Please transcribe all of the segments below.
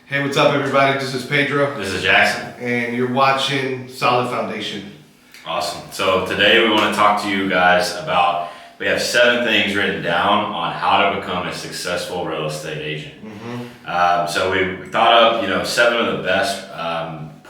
Hey, what's up, everybody? This is Pedro. This is Jackson. And you're watching Solid Foundation. Awesome. So today we want to talk to you guys about, we have 7 things written down on how to become a successful real estate agent. So we thought of, 7 of the best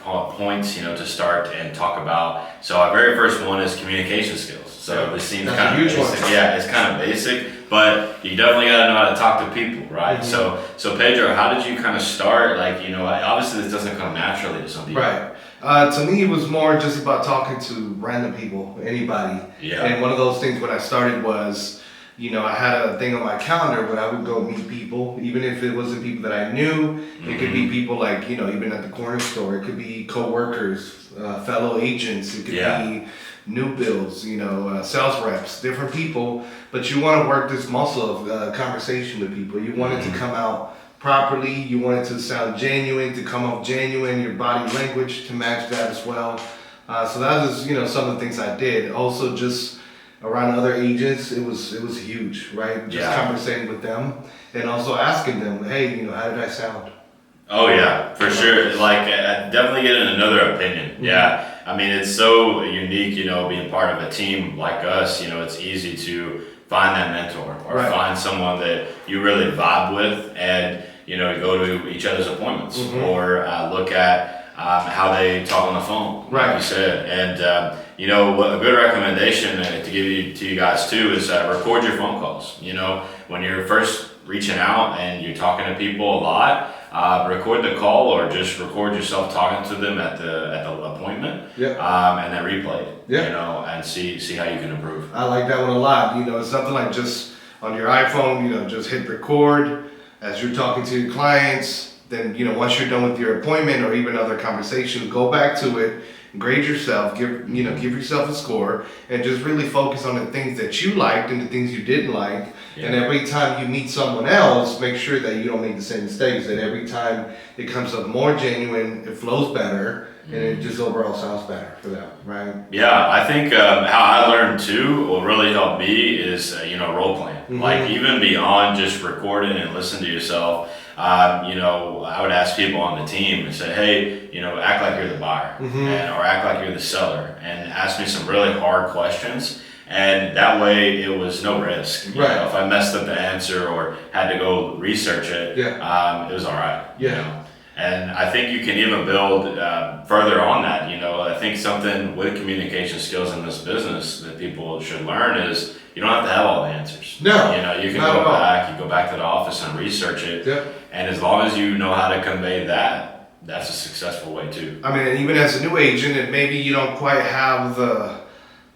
points, to start and talk about. So our very first one is communication skills. So this seems kind of basic. One. Yeah, it's kind of basic, but you definitely got to know how to talk to people, right? So Pedro, how did you kind of start? Obviously this doesn't come naturally to some people. Right. To me, it was more just about talking to random people, anybody. Yeah. And one of those things when I started was, I had a thing on my calendar where I would go meet people, even if it wasn't people that I knew. It could be people like, even at the corner store. It could be co-workers, fellow agents. It could be new builds, sales reps, different people. But you want to work this muscle of conversation with people. You want it to come out properly. You want it to sound genuine, to come off genuine, your body language to match that as well. So that was, some of the things I did. Also just around other agents, it was huge, right? Just conversating with them and also asking them, hey, how did I sound? Oh yeah, for sure. Definitely getting another opinion. Yeah. I mean, it's so unique, being part of a team like us, it's easy to find that mentor or find someone that you really vibe with and, go to each other's appointments or look at how they talk on the phone, like you said. And, a good recommendation to give to you guys too is record your phone calls. When you're first reaching out and you're talking to people a lot, record the call or just record yourself talking to them at the appointment, and then replay it, and see how you can improve. I like that one a lot. It's something like just on your iPhone, just hit record as you're talking to your clients. Then, once you're done with your appointment or even other conversation, go back to it, grade yourself, give yourself a score, and just really focus on the things that you liked and the things you didn't like. And every time you meet someone else, make sure that you don't make the same mistakes. That every time it comes up more genuine, it flows better, and it just overall sounds better for them, right? Yeah, I think how I learned too, what really helped me is, role playing. Like even beyond just recording and listening to yourself, I would ask people on the team and say, hey, act like you're the buyer or act like you're the seller and ask me some really hard questions. And that way it was no risk. If I messed up the answer or had to go research it, it was all right. And I think you can even build further on that. I think something with communication skills in this business that people should learn is you don't have to have all the answers. No, you can go back, you go back to the office and research it. And as long as you know how to convey that, that's a successful way too. I mean, even as a new agent, and maybe you don't quite have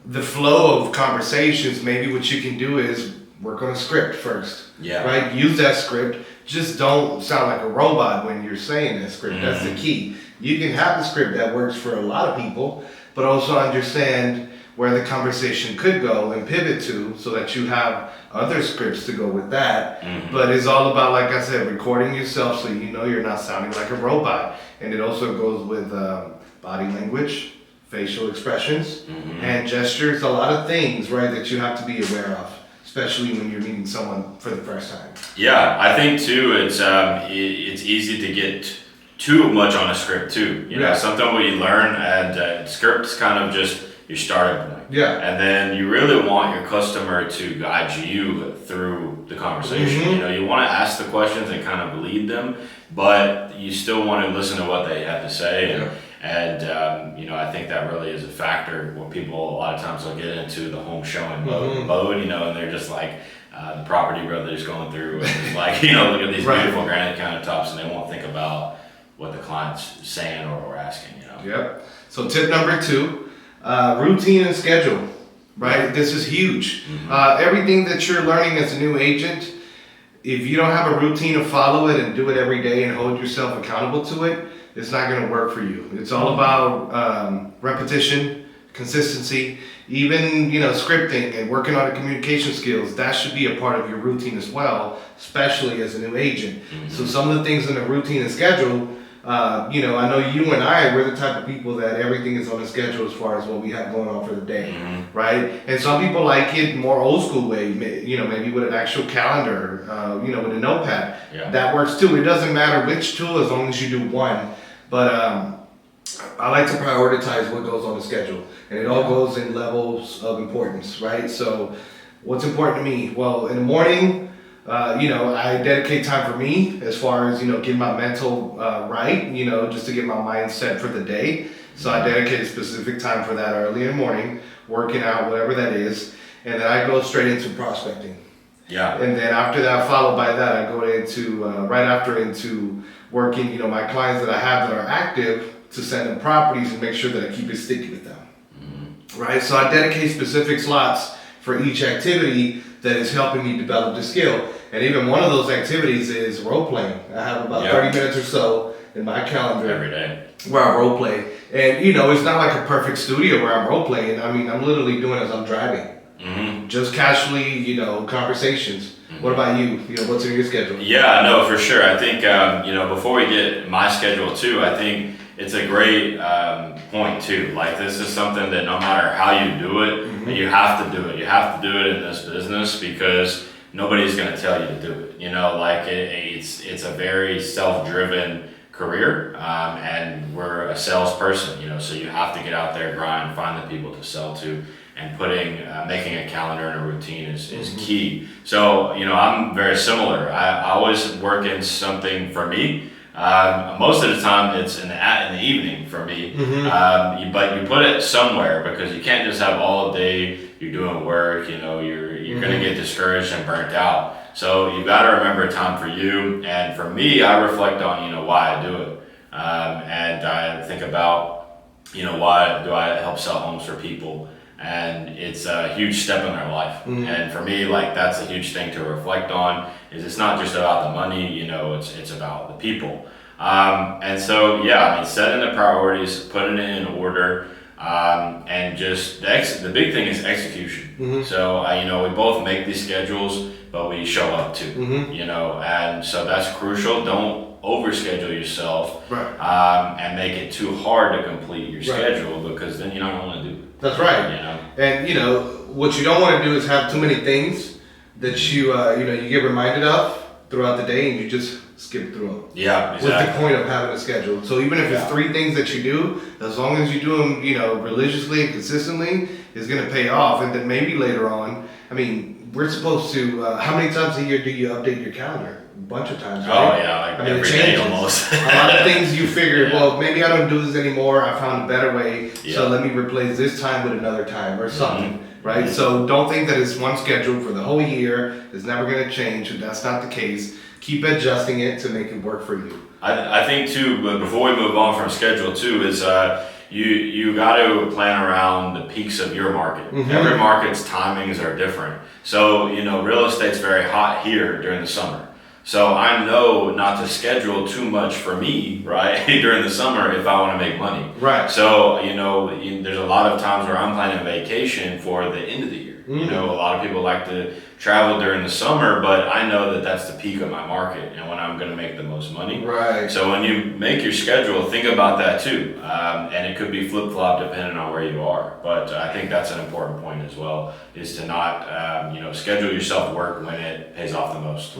the flow of conversations, maybe what you can do is work on a script first. Right? Use that script. Just don't sound like a robot when you're saying that script. That's the key. You can have the script that works for a lot of people, but also understand where the conversation could go and pivot to so that you have other scripts to go with that. But it's all about, like I said, recording yourself so you're not sounding like a robot. And it also goes with body language, facial expressions, hand gestures, a lot of things, right, that you have to be aware of, especially when you're meeting someone for the first time. Yeah, I think too, it's easy to get too much on a script too. Something what you learn, and script's kind of just your starting point. And then you really want your customer to guide you through the conversation. You want to ask the questions and kind of lead them, but you still want to listen to what they have to say. And I think that really is a factor where people a lot of times will get into the home showing mode, and they're just like the property brothers going through and just like, look at these beautiful granite countertops, and they won't think about what the client's saying or asking, So tip number 2, routine and schedule, right? This is huge. Everything that you're learning as a new agent, if you don't have a routine to follow it and do it every day and hold yourself accountable to it, it's not going to work for you. It's all about repetition, consistency, even scripting and working on the communication skills. That should be a part of your routine as well, especially as a new agent. So some of the things in the routine and schedule I know you and we're the type of people that everything is on a schedule as far as what we have going on for the day, right? And some people like it more old school way, maybe with an actual calendar, with a notepad. Yeah. That works too. It doesn't matter which tool as long as you do one. But I like to prioritize what goes on the schedule, and it all goes in levels of importance, right? So what's important to me? Well, in the morning, I dedicate time for me as far as, getting my mental right, just to get my mind set for the day. So I dedicate a specific time for that early in the morning, working out, whatever that is. And then I go straight into prospecting. Yeah. And then after that, followed by that, I go into, into working, my clients that I have that are active to send them properties and make sure that I keep it sticky with them. Right? So I dedicate specific slots for each activity that is helping me develop the skill. And even one of those activities is role playing. I have about 30 minutes or so in my calendar every day where I role play. And it's not like a perfect studio where I'm role playing. I mean, I'm literally doing it as I'm driving. Just casually, conversations. What about you? What's in your schedule? Yeah, no, for sure. I think, before we get my schedule too, I think it's a great point too. Like, this is something that no matter how you do it, you have to do it. You have to do it in this business because nobody's going to tell you to do it. It's a very self-driven career, and we're a salesperson. So you have to get out there, grind, find the people to sell to, and making a calendar and a routine is key. So I'm very similar. I always work in something for me. Most of the time it's in the evening for me, but you put it somewhere because you can't just have all day you're doing work. You're going to get discouraged and burnt out. So you got to remember time for you. And for me, I reflect on why I do it, and I think about why do I help sell homes for people. And it's a huge step in their life. And for me, that's a huge thing to reflect on. Is it's not just about the money, it's about the people. And so, setting the priorities, putting it in order, and just the big thing is execution. So, we both make these schedules, but we show up too, and so that's crucial. Don't overschedule yourself, right? And make it too hard to complete your schedule because then you're not going to do it. That's right. And what you don't want to do is have too many things that you get reminded of throughout the day and you just skip through them. Yeah, exactly. What's the point of having a schedule? So even if it's 3 things that you do, as long as you do them, religiously and consistently, it's going to pay off. And then maybe later on, we're supposed to, how many times a year do you update your calendar? A bunch of times, right? Oh yeah, every day almost. A lot of things you figure, well, maybe I don't do this anymore. I found a better way, so let me replace this time with another time or something, right? So don't think that it's one schedule for the whole year. It's never going to change. That's not the case. Keep adjusting it to make it work for you. I think too, but before we move on from schedule too, is you got to plan around the peaks of your market. Every market's timings are different. So real estate's very hot here during the summer. So I know not to schedule too much for me, right, during the summer if I want to make money. Right. So, there's a lot of times where I'm planning vacation for the end of the year. A lot of people like to travel during the summer, but I know that that's the peak of my market and when I'm going to make the most money. Right. So when you make your schedule, think about that too. And it could be flip-flop depending on where you are. But I think that's an important point as well, is to not, schedule yourself work when it pays off the most.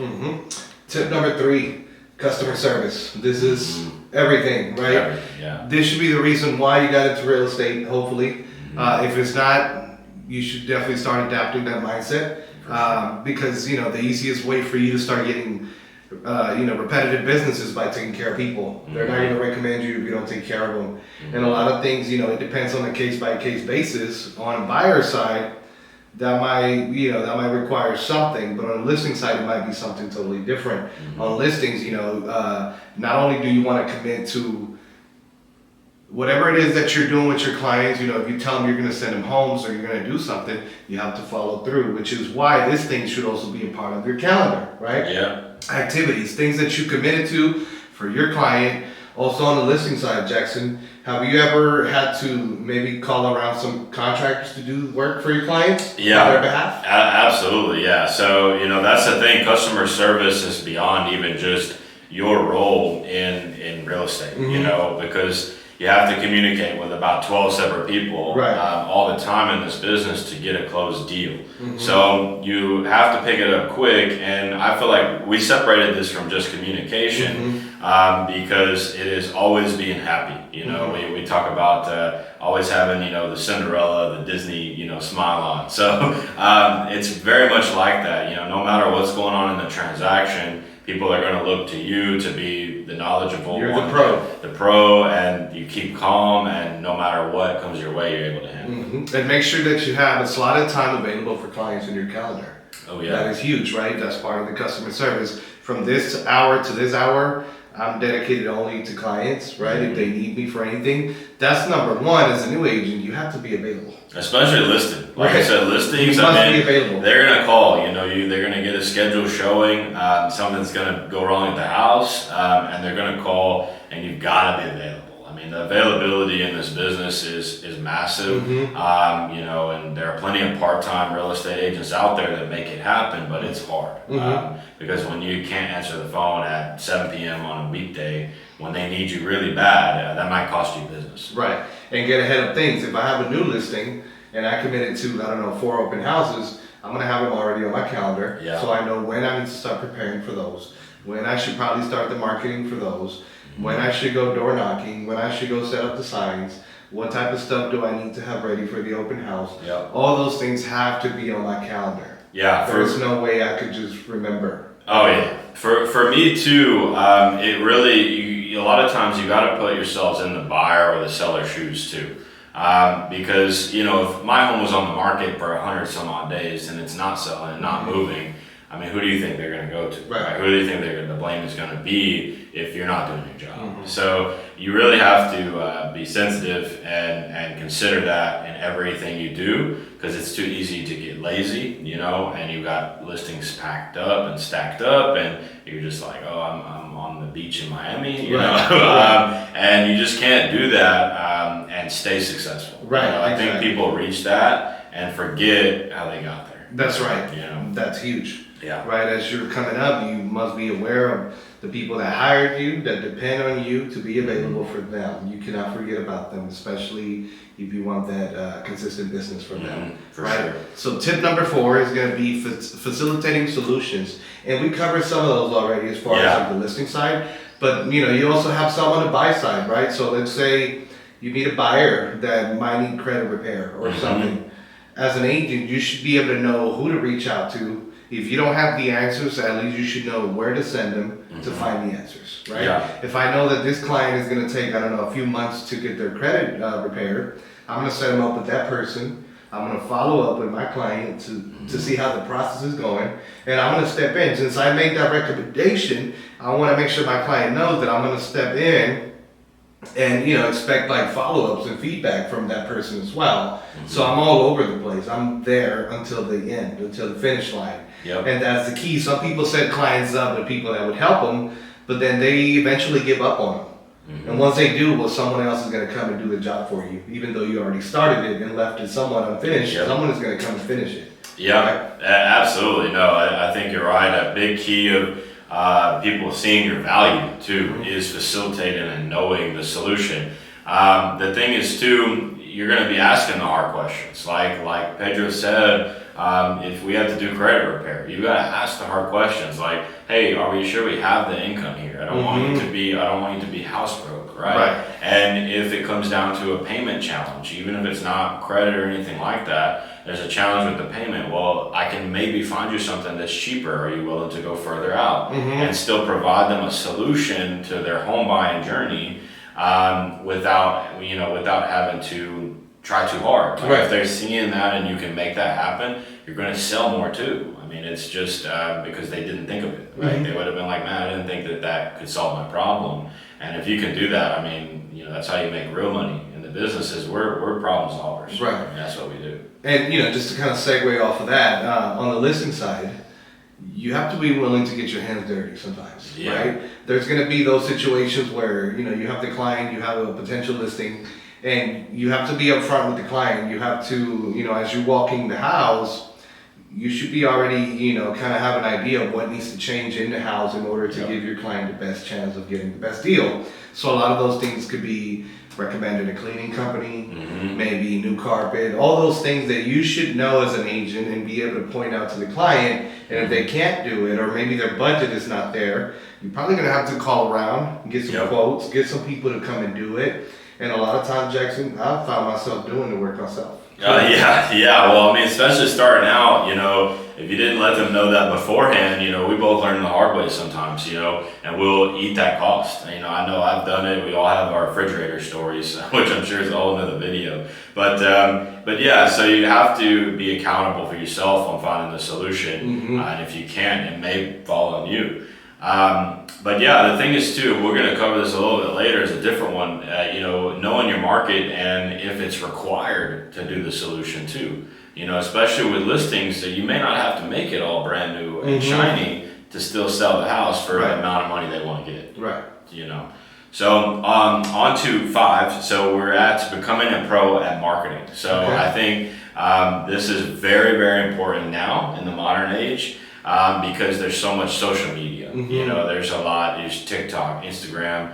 Tip number 3, customer service. This is everything, right? Everything, yeah. This should be the reason why you got into real estate, hopefully. If it's not, you should definitely start adapting that mindset. Because, the easiest way for you to start getting, repetitive business is by taking care of people. They're not going to recommend you if you don't take care of them. And a lot of things, it depends on a case-by-case basis. On a buyer side, that might require something, but on the listing side, it might be something totally different. On listings, not only do you want to commit to whatever it is that you're doing with your clients, if you tell them you're going to send them homes or you're going to do something, you have to follow through, which is why this thing should also be a part of your calendar, right? Yeah. Activities, things that you committed to for your client. Also on the listing side, Jackson, have you ever had to maybe call around some contractors to do work for your clients on their behalf? Absolutely, yeah. So, that's the thing. Customer service is beyond even just, your role in real estate, you know, because you have to communicate with about 12 separate people all the time in this business to get a closed deal. So you have to pick it up quick, and I feel like we separated this from just communication because it is always being happy. You know, we talk about always having, you know, the Cinderella, the Disney, you know, smile on. So it's very much like that. You know, no matter what's going on in the transaction, people are going to look to you to be the knowledgeable You're one, the pro, and you keep calm, and no matter what comes your way, you're able to handle it. And make sure that you have a slotted time available for clients in your calendar. Oh yeah, that is huge, right? That's part of the customer service. From this hour to this hour, I'm dedicated only to clients, right? If they need me for anything, that's number one. As a new agent, you have to be available. Especially listing. Like I said, listings, be available. They're going to call, you know, they're going to get a schedule showing, something's going to go wrong at the house, and they're going to call, and you've got to be available. I mean, the availability in this business is massive, you know, and there are plenty of part-time real estate agents out there that make it happen, but it's hard. Because when you can't answer the phone at 7 p.m. on a weekday, when they need you really bad, that might cost you business. Right, and get ahead of things. If I have a new listing and I committed to, I don't know, 4 open houses, I'm gonna have them already on my calendar, so I know when I need to start preparing for those, when I should probably start the marketing for those, when I should go door knocking, when I should go set up the signs, what type of stuff do I need to have ready for the open house. All those things have to be on my calendar. There's no way I could just remember. Oh yeah, for me too, it really, a lot of times you got to put yourselves in the buyer or the seller's shoes too. Because, you know, if my home was on the market for 100 some odd days and it's not selling and not moving, I mean, who do you think they're going to go to? Right. Who do you think the blame is going to be if you're not doing your job? So you really have to be sensitive and consider that in everything you do, because it's too easy to get lazy, you know, and you've got listings packed up and stacked up, and you're just like, oh, I'm on the beach in Miami, you know, and you just can't do that and stay successful. Right. You know, I think people reach that and forget how they got there. That's right. You know, that's huge. Yeah. Right. As you're coming up, you must be aware of the people that hired you, that depend on you to be available for them. You cannot forget about them, especially if you want that consistent business from them. For sure. So tip number 4 is going to be facilitating solutions, and we covered some of those already as far as like the listing side. But you know, you also have some on the buy side, right? So let's say you meet a buyer that might need credit repair or something. As an agent, you should be able to know who to reach out to. If you don't have the answers, at least you should know where to send them to find the answers, right? If I know that this client is going to take, I don't know, a few months to get their credit repaired, I'm going to set them up with that person. I'm going to follow up with my client to see how the process is going, and I'm going to step in. Since I made that recommendation, I want to make sure my client knows that I'm going to step in and, you know, expect like follow-ups and feedback from that person as well. So I'm all over the place. I'm there until the end, until the finish line. And that's the key. Some people set clients up with people that would help them, but then they eventually give up on them. And once they do, well, someone else is going to come and do the job for you. Even though you already started it and left it somewhat unfinished, someone is going to come and finish it. Absolutely. No, I think you're right. A big key of people seeing your value too is facilitating and knowing the solution. The thing is too, you're going to be asking the hard questions. Like Pedro said, if we have to do credit repair, you got to ask the hard questions. Like, hey, are we sure we have the income here? I don't want you to be house broke, right? And if it comes down to a payment challenge, even if it's not credit or anything like that, there's a challenge with the payment. Well, I can maybe find you something that's cheaper. Are you willing to go further out and still provide them a solution to their home buying journey without having to try too hard. If they're seeing that and you can make that happen, you're going to sell more too. I mean, it's just because they didn't think of it. They would have been like, man, I didn't think that could solve my problem. And if you can do that, I mean, you know, that's how you make real money in the businesses. We're problem solvers. And that's what we do. And, you know, just to kind of segue off of that, on the listing side, you have to be willing to get your hands dirty sometimes, right? There's going to be those situations where, you know, you have the client, you have a potential listing, and you have to be upfront with the client. You have to, you know, as you're walking the house, you should be already, kind of have an idea of what needs to change in the house in order to give your client the best chance of getting the best deal. So a lot of those things could be recommended a cleaning company, maybe new carpet, all those things that you should know as an agent and be able to point out to the client. And if they can't do it, or maybe their budget is not there, you're probably going to have to call around, get some quotes, get some people to come and do it. And a lot of times, Jackson, I've found myself doing the work myself. Well, I mean, especially starting out, if you didn't let them know that beforehand, we both learn the hard way sometimes, and we'll eat that cost. I know I've done it. We all have our refrigerator stories, which I'm sure is a whole another video. But yeah, so you have to be accountable for yourself on finding the solution. And if you can't, it may fall on you. But yeah, the thing is too, we're going to cover this a little bit later, is a different one, knowing your market and if it's required to do the solution too. Especially with listings, that you may not have to make it all brand new and shiny to still sell the house for the amount of money they want to get. Right. So on to 5. So we're at becoming a pro at marketing. So I think this is very, very important now in the modern age. Because there's so much social media, there's a lot, there's TikTok, Instagram,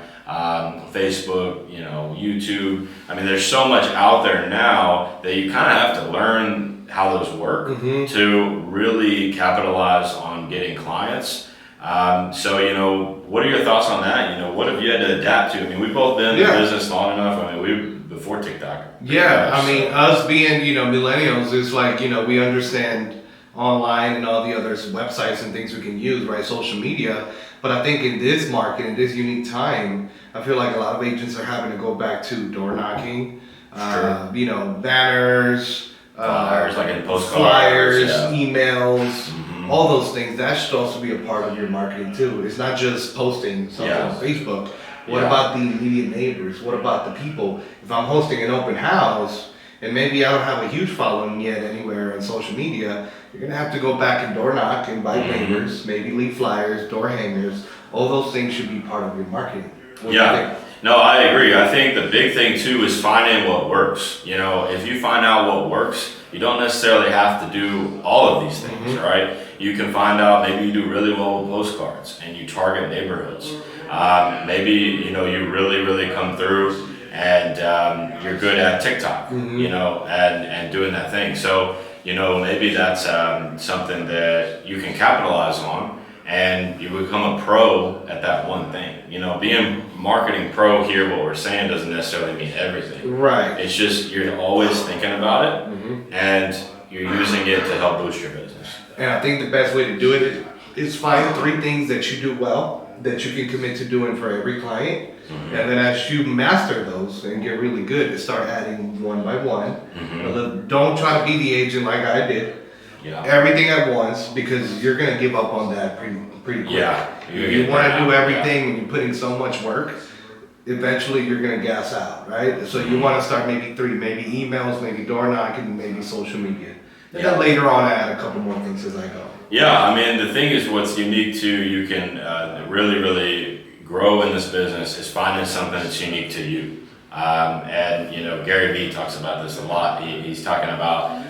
Facebook, YouTube. I mean, there's so much out there now that you kind of have to learn how those work to really capitalize on getting clients. So, what are your thoughts on that? What have you had to adapt to? I mean, we've both been in the business long enough. I mean, before TikTok. I mean, us being, millennials, it's like, we understand online and all the other websites and things we can use, right? Social media. But I think in this market, in this unique time, I feel like a lot of agents are having to go back to door knocking, banners, flyers, like in postcards, flyers, emails, all those things. That should also be a part of your marketing too. It's not just posting something on Facebook. What about the immediate neighbors? What about the people? If I'm hosting an open house, and maybe I don't have a huge following yet anywhere on social media, you're going to have to go back and door knock, invite neighbors, maybe leave flyers, door hangers. All those things should be part of your marketing. What do you think? No, I agree. I think the big thing too is finding what works. If you find out what works, you don't necessarily have to do all of these things, right? You can find out, maybe you do really well with postcards and you target neighborhoods. Maybe, you really, really come through and you're good at TikTok, and doing that thing. So, maybe that's something that you can capitalize on and you become a pro at that one thing. Being marketing pro here, what we're saying doesn't necessarily mean everything. Right. It's just you're always thinking about it and you're using it to help boost your business. And I think the best way to do it is find 3 things that you do well, that you can commit to doing for every client. And then as you master those and get really good, to start adding one by one. Don't try to be the agent like I did. Everything at once, because you're going to give up on that pretty quick. If you want to do everything and you're putting so much work, eventually you're going to gas out, right? So you want to start maybe 3, maybe emails, maybe door knocking, maybe social media. And then later on add a couple more things as I go. I mean, the thing is, what's unique to you can really, really grow in this business is finding something that's unique to you. And Gary Vee talks about this a lot. He's talking about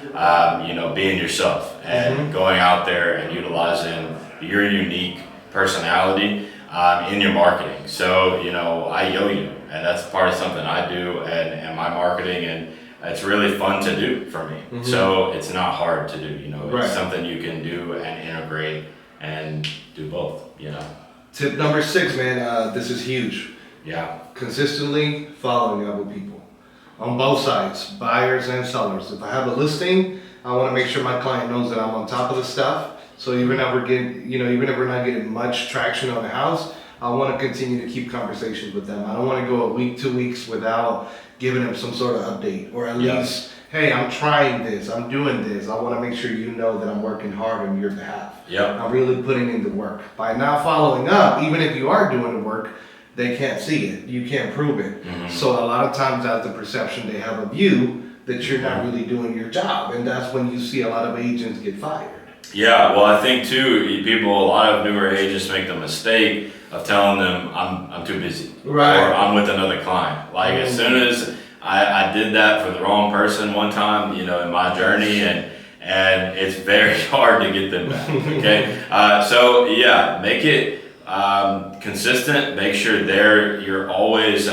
being yourself and going out there and utilizing your unique personality in your marketing. So I yo-yo, and that's part of something I do and my marketing, and it's really fun to do for me. So it's not hard to do. It's something you can do and integrate and do both. Tip number 6, man. This is huge. Consistently following up with people on both sides, buyers and sellers. If I have a listing, I want to make sure my client knows that I'm on top of the stuff. So even if we're not getting much traction on the house, I want to continue to keep conversations with them. I don't want to go a week, 2 weeks without giving them some sort of update, or at least, hey, I'm trying this, I'm doing this. I want to make sure you know that I'm working hard on your behalf. I'm really putting in the work. By not following up, even if you are doing the work, they can't see it. You can't prove it. So a lot of times that's the perception they have of you, that you're not really doing your job. And that's when you see a lot of agents get fired. Well, I think too, a lot of newer agents make the mistake of telling them I'm too busy, or I'm with another client. Like as soon as I did that for the wrong person one time, in my journey, and and it's very hard to get them back. Okay, so yeah, make it consistent. Make sure you're always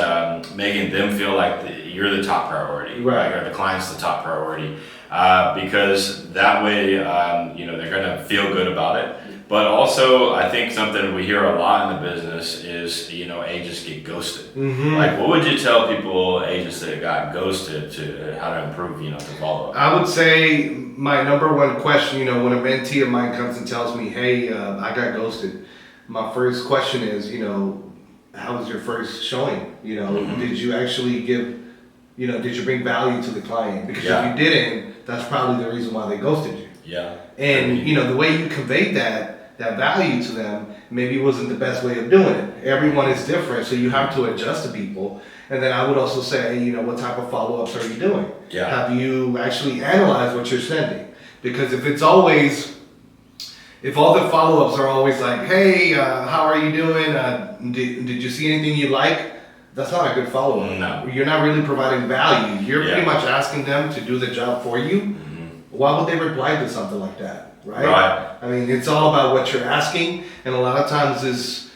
making them feel like you're the top priority, right? Or the client's the top priority, because that way, they're gonna feel good about it. But also, I think something we hear a lot in the business is, agents get ghosted. Mm-hmm. Like, what would you tell agents that got ghosted, to how to improve, to follow up? I would say my number one question, when a mentee of mine comes and tells me, hey, I got ghosted, my first question is, how was your first showing? Mm-hmm. Did you actually did you bring value to the client? Because Yeah. if you didn't, that's probably the reason why they ghosted you. Yeah. And, the way you conveyed that value to them maybe wasn't the best way of doing it. Everyone is different, so you have to adjust to people. And then I would also say, what type of follow-ups are you doing? Yeah. Have you actually analyzed what you're sending? Because if all the follow-ups are always like, hey, how are you doing? Did you see anything you like? That's not a good follow-up. No. You're not really providing value. You're Yeah. pretty much asking them to do the job for you. Mm-hmm. Why would they reply to something like that? Right? Right. I mean, it's all about what you're asking, and a lot of times is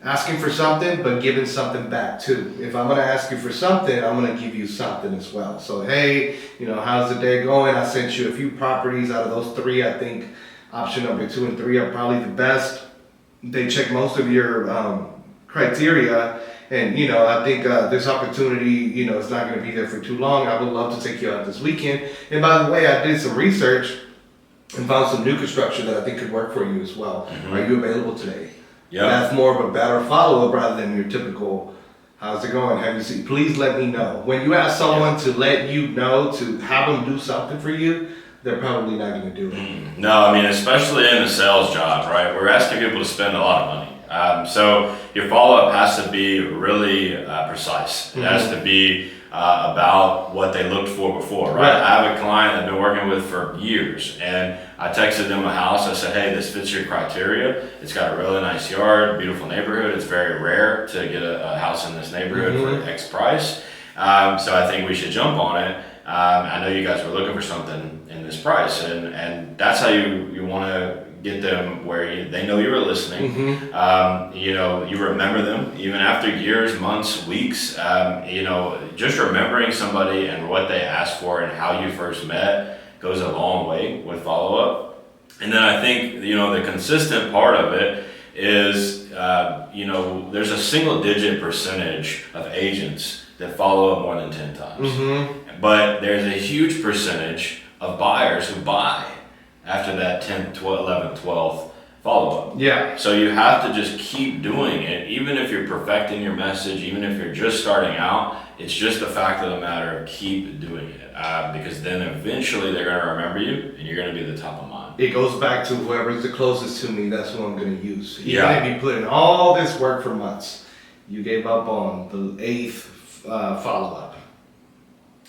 asking for something, but giving something back too. If I'm gonna ask you for something, I'm gonna give you something as well. So hey, how's the day going? I sent you a few properties. Out of those 3, I think option number 2 and 3 are probably the best. They check most of your criteria, and I think this opportunity, it's not gonna be there for too long. I would love to take you out this weekend. And by the way, I did some research and found some new construction that I think could work for you as well. Mm-hmm. Are you available today? Yeah. That's more of a better follow-up rather than your typical, how's it going? Have you seen? Please let me know. When you ask someone to let you know, to have them do something for you, they're probably not going to do it. No, I mean, especially in a sales job, right? We're asking people to spend a lot of money. So your follow-up has to be really precise. It has to be about what they looked for before, right? I have a client I've been working with for years, and I texted them a house. I said, hey, this fits your criteria. It's got a really nice yard, beautiful neighborhood. It's very rare to get a house in this neighborhood for X price. So I think we should jump on it. I know you guys were looking for something in this price, and that's how you want to get them where they know you were listening. You remember them even after years, months, weeks. Just remembering somebody and what they asked for and how you first met goes a long way with follow-up. And then I think the consistent part of it is there's a single-digit percentage of agents that follow up more than 10 times, but there's a huge percentage of buyers who buy after that 10th, 12th, 11th, 12th follow-up. Yeah. So you have to just keep doing it, even if you're perfecting your message, even if you're just starting out. It's just the fact of the matter of keep doing it, because then eventually they're going to remember you, and you're going to be the top of mind. It goes back to whoever's the closest to me, that's who I'm going to use. Even Yeah. if you put in all this work for months, you gave up on the 8th follow-up.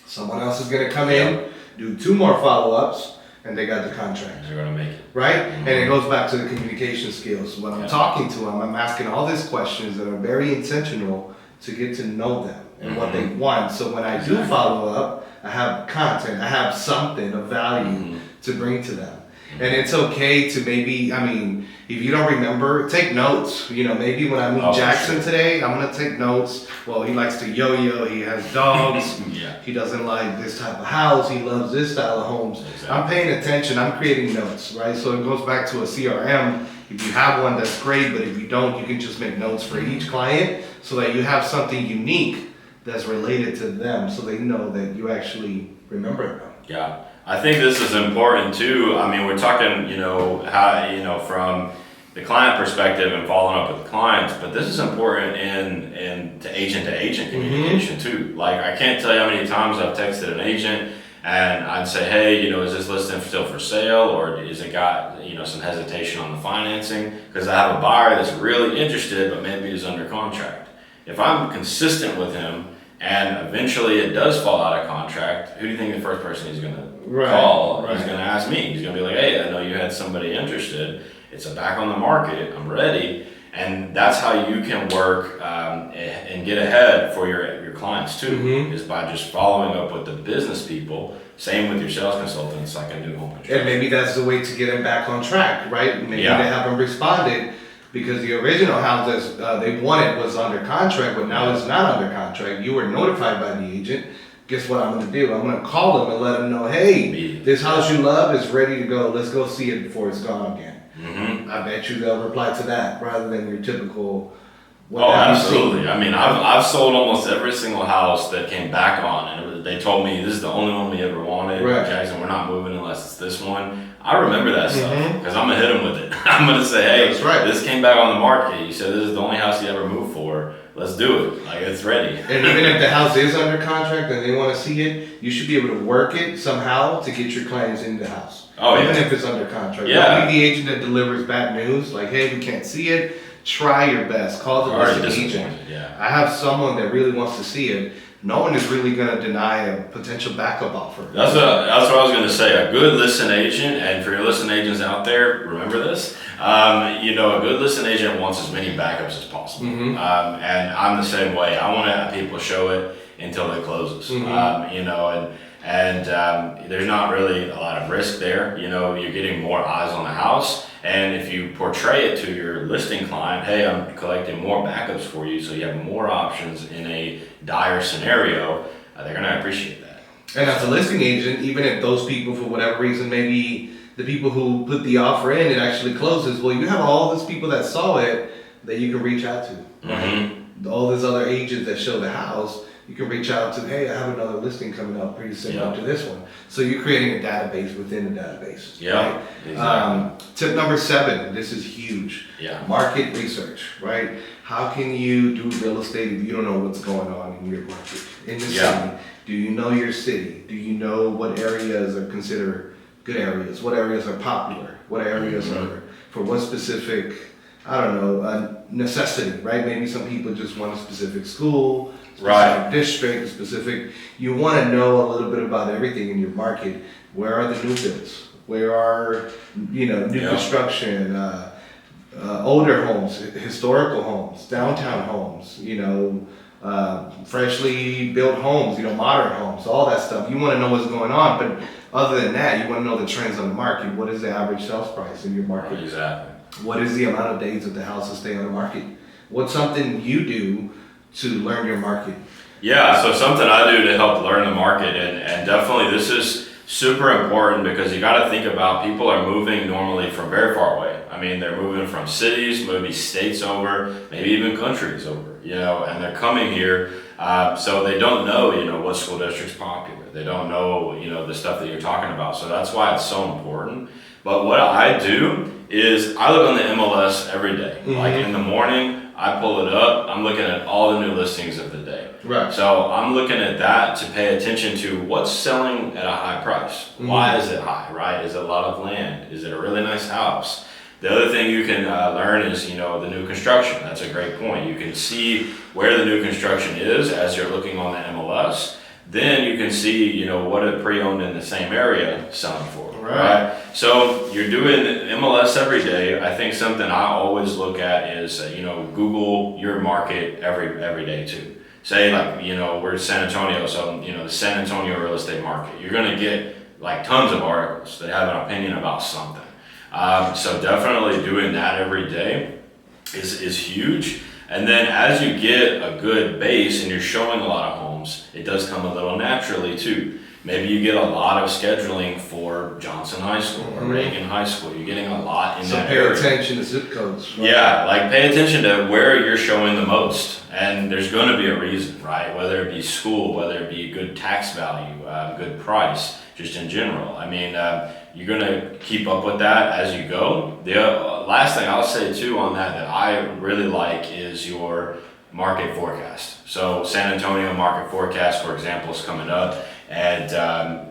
Someone else is going to come in, do 2 more follow-ups, and they got the contract. They're going to make it. Right? And it goes back to the communication skills. When I'm talking to them, I'm asking all these questions that are very intentional to get to know them and what they want. So when I do follow up, I have content, I have something of value to bring to them. And it's okay to maybe, if you don't remember, take notes. Maybe when I meet Jackson today, I'm going to take notes. Well, he likes to yo-yo. He has dogs. He doesn't like this type of house. He loves this style of homes. Exactly. I'm paying attention. I'm creating notes, right? So it goes back to a CRM. If you have one, that's great. But if you don't, you can just make notes for each client so that you have something unique that's related to them so they know that you actually remember them. Yeah. I think this is important too. We're talking, how, from the client perspective and following up with clients, but this is important in to agent communication too. Like, I can't tell you how many times I've texted an agent and I'd say, hey, is this listing still for sale, or is it got, some hesitation on the financing? Because I have a buyer that's really interested, but maybe is under contract. If I'm consistent with him, and eventually it does fall out of contract, who do you think the first person he's going to call? He's going to ask me. He's going to be like, hey, I know you had somebody interested. It's back on the market. I'm ready. And that's how you can work in and get ahead for your clients too, is by just following up with the business people. Same with your sales consultants, like a new home construction. And maybe that's the way to get them back on track, right? Maybe they haven't responded because the original house that they wanted was under contract, but now it's not under contract. You were notified by the agent. Guess what I'm going to do? I'm going to call them and let them know, hey, this house you love is ready to go. Let's go see it before it's gone again. I bet you they'll reply to that rather than your typical. Absolutely. I mean, I've sold almost every single house that came back on, and they told me this is the only one we ever wanted. Right. Jackson, we're not moving unless it's this one. I remember that stuff because I'm gonna hit them with it. I'm gonna say, hey, this came back on the market. You said this is the only house you ever moved for. Let's do it. Like, it's ready. And even if the house is under contract and they want to see it, you should be able to work it somehow to get your clients in the house. Even if it's under contract. Don't be the agent that delivers bad news. Like, hey, we can't see it. Try your best. Call the listing agent. I have someone that really wants to see it. No one is really going to deny a potential backup offer. That's what I was going to say. A good listing agent, and for your listing agents out there, remember this. A good listing agent wants as many backups as possible. And I'm the same way. I want to have people show it until it closes. And there's not really a lot of risk there. You're getting more eyes on the house. And if you portray it to your listing client, hey, I'm collecting more backups for you, so you have more options in a dire scenario, they're going to appreciate that. And as a listing agent, even if those people, for whatever reason, maybe the people who put the offer in, it actually closes, well, you have all these people that saw it that you can reach out to. Right? All these other agents that show the house, you can reach out to, hey, I have another listing coming up pretty similar to this one. So you're creating a database within a database. Right? Exactly. Tip number 7, this is huge. Market research, right? How can you do real estate if you don't know what's going on in your market, in the city? Do you know your city? Do you know what areas are considered good areas? What areas are popular? What areas are for what specific, necessity, right? Maybe some people just want a specific school, specific district, specific. You want to know a little bit about everything in your market. Where are the new builds? Where are, new construction, older homes, historical homes, downtown homes, freshly built homes, modern homes, all that stuff. You want to know what's going on, but other than that, you want to know the trends on the market. What is the average sales price in your market? Exactly. What is the amount of days that the houses stay on the market? What's something you do to learn your market? So something I do to help learn the market, and definitely this is super important because you got to think about people are moving normally from very far away. I mean, they're moving from cities, maybe states over, maybe even countries over, and they're coming here. So they don't know, what school district's popular. They don't know, the stuff that you're talking about. So that's why it's so important. But what I do is I look on the MLS every day. Like in the morning, I pull it up. I'm looking at all the new listings of the day. Right. So I'm looking at that to pay attention to what's selling at a high price. Why is it high, right? Is it a lot of land? Is it a really nice house? The other thing you can learn is, the new construction. That's a great point. You can see where the new construction is as you're looking on the MLS. Then you can see, what a pre-owned in the same area selling for, right? So you're doing MLS every day. I think something I always look at is, Google your market every day too. Say we're San Antonio, so, the San Antonio real estate market. You're going to get like tons of articles that have an opinion about something. So definitely doing that every day is huge. And then as you get a good base and you're showing a lot of homes, it does come a little naturally too. Maybe you get a lot of scheduling for Johnson High School or Reagan High School. You're getting a lot in that area. So pay attention to zip codes. Right? Yeah, pay attention to where you're showing the most. And there's going to be a reason, right? Whether it be school, whether it be good tax value, good price, just in general. I mean, you're going to keep up with that as you go. The last thing I'll say too on that I really like is your market forecast. So San Antonio market forecast, for example, is coming up. And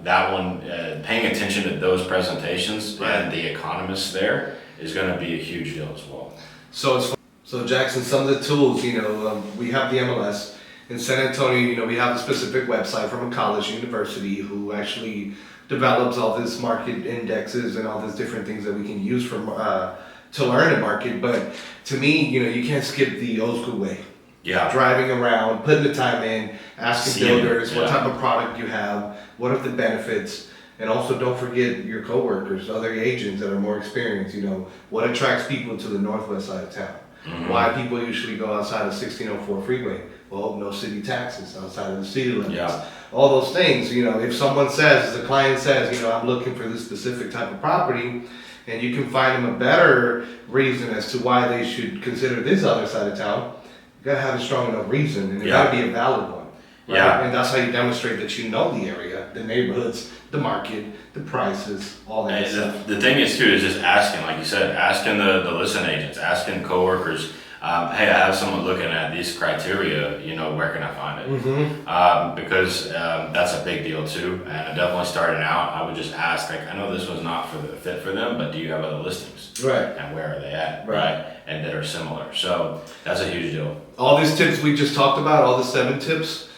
that one, paying attention to those presentations and the economists there is going to be a huge deal as well. So Jackson, some of the tools, we have the MLS. In San Antonio, we have a specific website from a college university who actually develops all these market indexes and all these different things that we can use to learn a market. But to me, you can't skip the old school way. driving around, putting the time in, asking builders what type of product you have, what are the benefits, and also don't forget your coworkers, other agents that are more experienced. You know, what attracts people to the northwest side of town? Why people usually go outside of 1604 freeway? Well, no city taxes outside of the city limits. All those things, you know, if someone says, the client says, you know, I'm looking for this specific type of property, and you can find them a better reason as to why they should consider this other side of town, you gotta have a strong enough reason, and it gotta be a valid one. Right? And that's how you demonstrate that you know the area, the neighborhoods, the market, the prices, all that stuff. The thing is too, is just asking, like you said, asking the listing agents, asking coworkers, hey, I have someone looking at these criteria, you know, where can I find it? Because that's a big deal too. And definitely starting out, I would just ask, like, I know this was not for the fit for them, but do you have other listings? Right. And where are they at? Right. And that are similar. So that's a huge deal. All these tips we just talked about, all the 7 tips,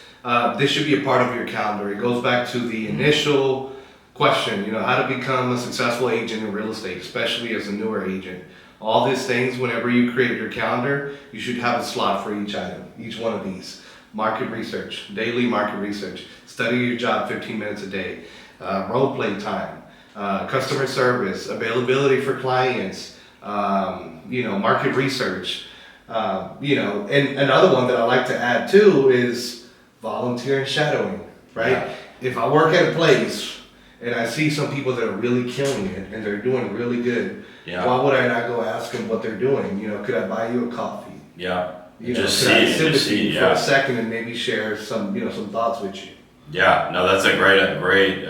this should be a part of your calendar. It goes back to the initial question, you know, how to become a successful agent in real estate, especially as a newer agent. All these things, whenever you create your calendar, you should have a slot for each item, each one of these. Market research, daily market research, study your job 15 minutes a day, role play time, customer service, availability for clients, you know, market research, you know, and another one that I like to add too is volunteer and shadowing, right? If I work at a place and I see some people that are really killing it and they're doing really good, why would I not go ask them what they're doing? You know, could I buy you a coffee? You know, just could I sit with you for a second and maybe share some, you know, some thoughts with you? No, that's a great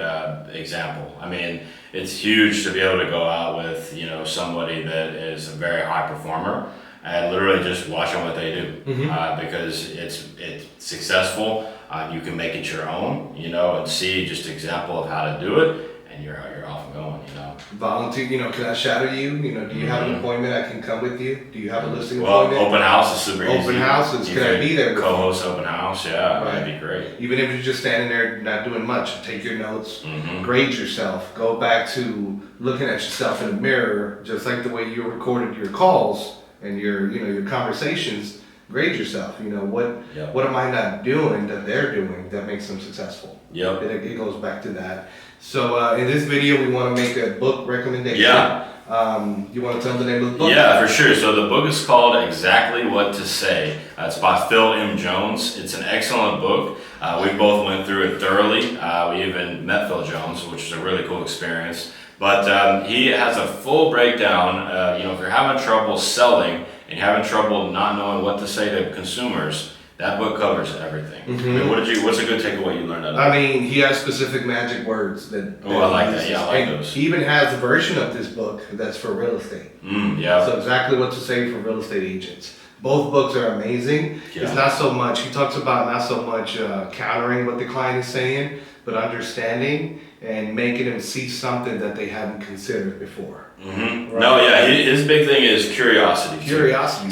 example. I mean, it's huge to be able to go out with, you know, somebody that is a very high performer and literally just watching what they do, because it's successful. You can make it your own, you know, and see just an example of how to do it, and you're off and going, you know. Volunteer, you know, can I shadow you? You know, do you have an appointment I can come with you? Do you have a listing appointment? Open house is super easy. Open houses, can I be there? Co-host open house, that'd be great. Even if you're just standing there not doing much, take your notes, grade yourself, go back to looking at yourself in the mirror, just like the way you recorded your calls and your, you know, your conversations. Grade yourself. You know, what am I not doing that they're doing that makes them successful? It goes back to that. So in this video, we want to make a book recommendation. You want to tell the name of the book? Yeah, for sure. So the book is called Exactly What to Say. It's by Phil M. Jones. It's an excellent book. We both went through it thoroughly. We even met Phil Jones, which is a really cool experience. But he has a full breakdown. You know, if you're having trouble selling and you're having trouble not knowing what to say to consumers, that book covers everything. I mean, what's a good takeaway you learned out of it? I mean, he has specific magic words that I like that. Yeah, I like those. He even has a version of this book that's for real estate. So Exactly What to Say for real estate agents. Both books are amazing. It's not so much, he talks about not so much countering what the client is saying, but understanding and making them see something that they haven't considered before. Right? No, his big thing is curiosity. Curiosity,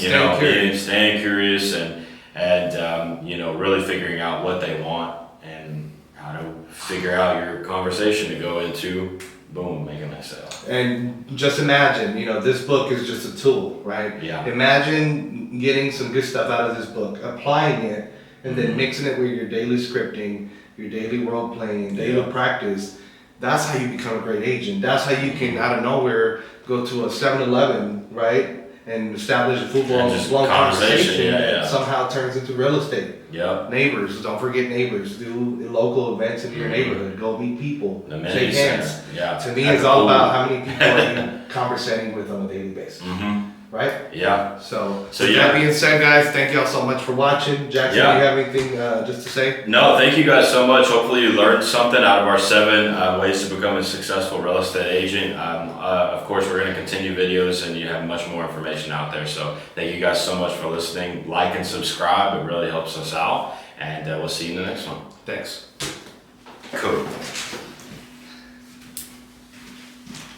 staying curious and you know, really figuring out what they want and how to figure out your conversation to go into, boom, making that sale. And just imagine, you know, this book is just a tool, right? Imagine getting some good stuff out of this book, applying it, and then mixing it with your daily scripting, your daily role playing, daily practice. That's how you become a great agent. That's how you can, out of nowhere, go to a 7-Eleven, right? And establish a full-blown conversation that somehow turns into real estate. Neighbors, don't forget neighbors. Do local events in your neighborhood. Go meet people. Shake hands. To me, it's all about how many people are you conversating with on a daily basis. Right? So with that being said, guys, thank y'all so much for watching. Jackson, do you have anything just to say? No, thank you guys so much. Hopefully you learned something out of our 7 ways to become a successful real estate agent. Of course, we're going to continue videos and you have much more information out there. So thank you guys so much for listening. Like and subscribe. It really helps us out. And we'll see you in the next one. Thanks. Cool.